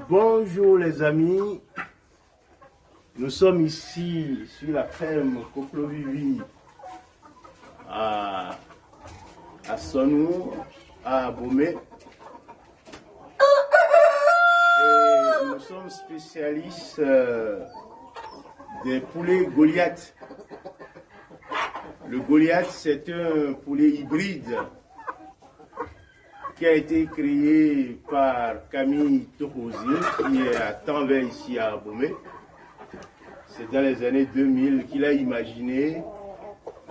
Bonjour les amis, nous sommes ici sur la ferme Koklovivi à Sonou, à Abomey. Et nous sommes spécialistes des poulets Goliath. Le Goliath, c'est un poulet hybride qui a été créé par Camille Tokozine, qui est à Tanvey ici à Abomey. C'est dans les années 2000 qu'il a imaginé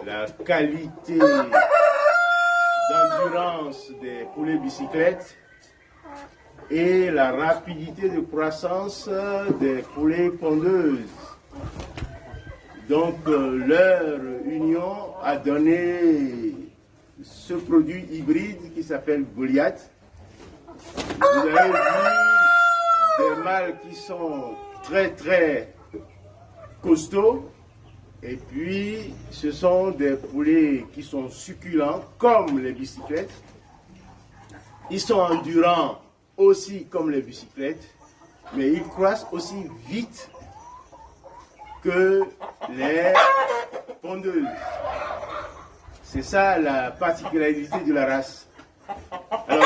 la qualité d'endurance des poulets bicyclettes et la rapidité de croissance des poulets pondeuses. Donc leur union a donné ce produit hybride qui s'appelle Goliath. Vous avez vu des mâles qui sont très costauds, et puis ce sont des poulets qui sont succulents comme les bicyclettes. Ils sont endurants aussi comme les bicyclettes, mais ils croissent aussi vite que les pondeuses. C'est ça la particularité de la race. Alors,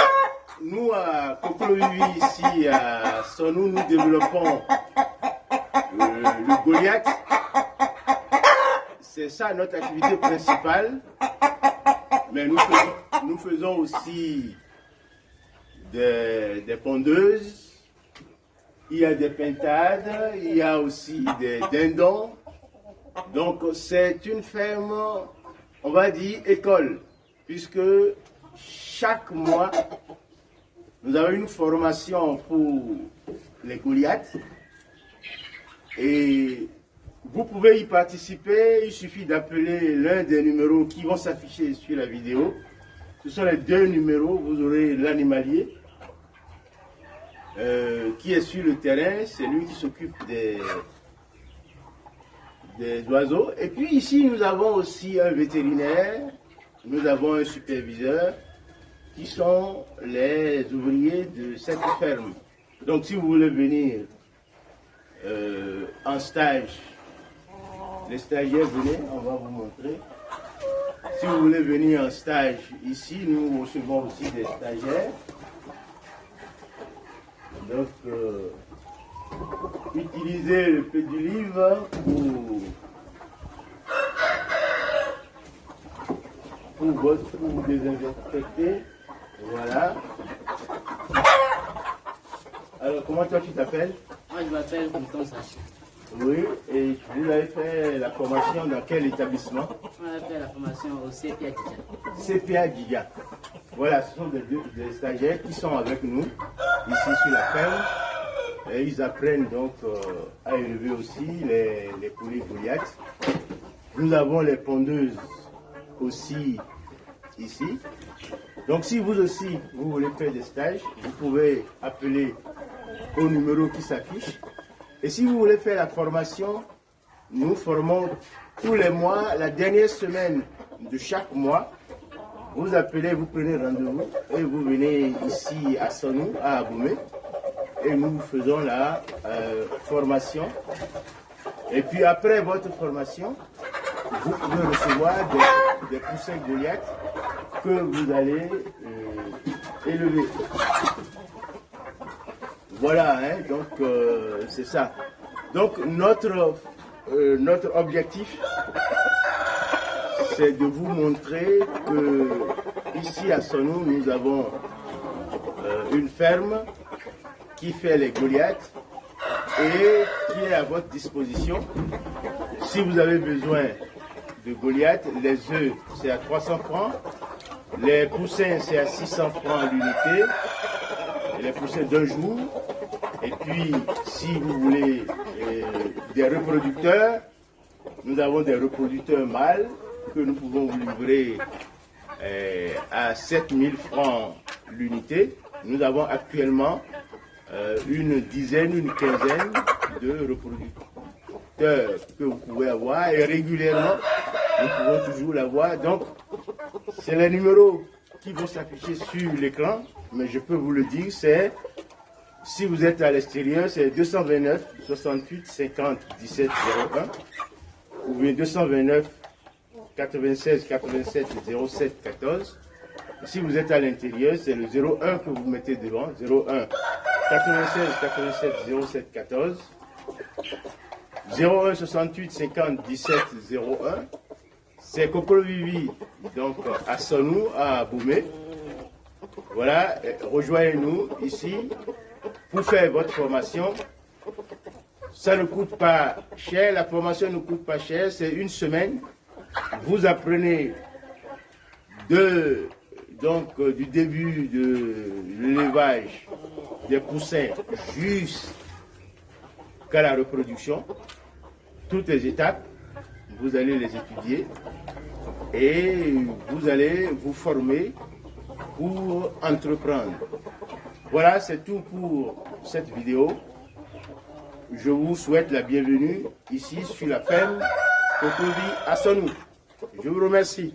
nous à Koklovivi ici à Sonou, nous développons le Goliath. C'est ça notre activité principale. Mais nous faisons aussi des pondeuses. Il y a des pintades, il y a aussi des dindons. Donc c'est une ferme, on va dire, école, puisque chaque mois, nous avons une formation pour les Goliaths. Et vous pouvez y participer, il suffit d'appeler l'un des numéros qui vont s'afficher sur la vidéo. Ce sont les deux numéros, vous aurez l'animalier qui est sur le terrain, c'est lui qui s'occupe des oiseaux. Et puis ici, nous avons aussi un vétérinaire, nous avons un superviseur, qui sont les ouvriers de cette ferme. Donc si vous voulez venir en stage, les stagiaires, venez, on va vous montrer. Si vous voulez venir en stage ici, nous recevons aussi des stagiaires. Donc, utilisez le pédilive pour désinfecter. Voilà. Alors, comment toi tu t'appelles? Moi, je m'appelle Mouton Sachi. Oui, et vous avez fait la formation dans quel établissement? On a fait la formation au CPA Giga. CPA Giga. Voilà, ce sont des stagiaires qui sont avec nous, ici sur la ferme. Et ils apprennent donc à élever aussi les poulets Goliath. Nous avons les pondeuses aussi ici. Donc si vous aussi, vous voulez faire des stages, vous pouvez appeler au numéro qui s'affiche. Et si vous voulez faire la formation, nous formons tous les mois, la dernière semaine de chaque mois. Vous appelez, vous prenez rendez-vous et vous venez ici à Sonou, à Abomey. Et nous faisons la formation. Et puis après votre formation, vous pouvez recevoir des poussins Goliath que vous allez élever. Voilà, hein, donc c'est ça. Donc notre objectif, c'est de vous montrer que ici à Sonou, nous avons une ferme qui fait les Goliaths et qui est à votre disposition. Si vous avez besoin de Goliath, les œufs c'est à 300 francs, les poussins c'est à 600 francs l'unité, les poussins d'un jour. Et puis si vous voulez des reproducteurs, nous avons des reproducteurs mâles que nous pouvons vous livrer à 7000 francs l'unité. Nous avons actuellement une dizaine, une quinzaine de reproducteurs que vous pouvez avoir et régulièrement nous pouvons toujours l'avoir. Donc c'est les numéros qui vont s'afficher sur l'écran, mais je peux vous le dire, c'est Si vous êtes à l'extérieur, c'est 229 68 50 17 01 ou bien 229 96 87 07 14. Si vous êtes à l'intérieur, c'est le 01 que vous mettez devant, 01 96 87 07 14, 01 68 50 17 01. C'est Kokolo Vivi, donc à Sanou, à Boumé. Voilà, rejoignez-nous ici pour faire votre formation. Ça ne coûte pas cher, la formation ne coûte pas cher, c'est une semaine. Vous apprenez du début de l'élevage des poussins jusqu'à la reproduction. Toutes les étapes, vous allez les étudier et vous allez vous former pour entreprendre. Voilà, c'est tout pour cette vidéo. Je vous souhaite la bienvenue ici sur la ferme Kokovi à Sanou. Je vous remercie.